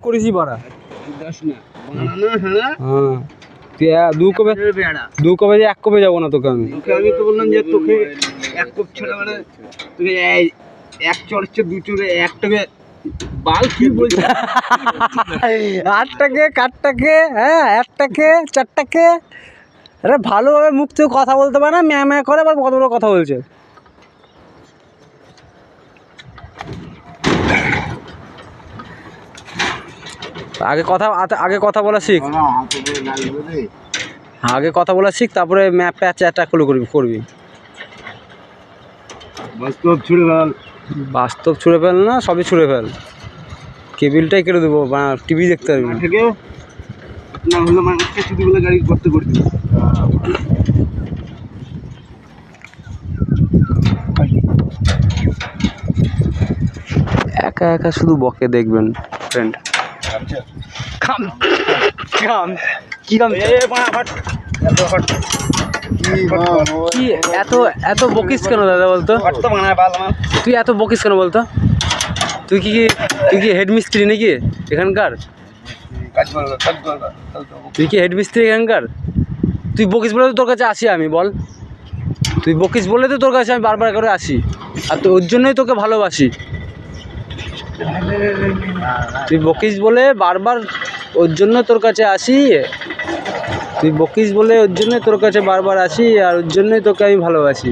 করেছি বাড়া। হ্যাঁ তুই দু কবে যে এক কবে যাবো না তোকে আমি। আমি তো বললাম যে তোকে এক কোপ ছেড়ে মানে তোকে এক চড়ছে দু চড়ে একটাকে বাল কি বলছে 8টাকে 4টাকে হ্যাঁ 1টাকে 4টাকে। আরে ভালোভাবে মুখ থেকে কথা বলতে পারে না, ম্যা ম্যা করে আবার কত বড় কথা বলছে। আগে কথা বলা শিখ, আগে কথা বলা শিখ, তারপরে ম্যাপ প্যাচ অ্যাটাক করবি। বাস্তব ছুড়ে ফেল, বাস্তব ছুঁড়ে ফেল না, সবই ছুঁড়ে ফেল। কেবিলটাই কেটে দেবো, টিভি দেখতে পারবি না। থেকে না হলে মানুষকে শুধু বলে গাড়ি করতে করতে একা একা শুধু বকে দেখবেন ফ্রেন্ড। কাম কাম কি কাম কি এত বকিস কেন দাদা বলতো? তুই এত বকিস কেন বলতো? তুই কি হেড মিস্ত্রি নাকি এখানকার? তুই কি হেড মিস্ত্রি এখানকার? তুই বকিস বলে তো তোর কাছে আসি আমি, বল। তুই বকিস বলে তো তোর কাছে আমি বারবার করে আসি, আর তো ওর জন্যই তোকে ভালোবাসি। তুই বকিস বলে বারবার ওর জন্য তোর কাছে আসি, তুই বকিস বলে ওর জন্য তোর কাছে বারবার আসি, আর ওর জন্যই তোকে আমি ভালোবাসি।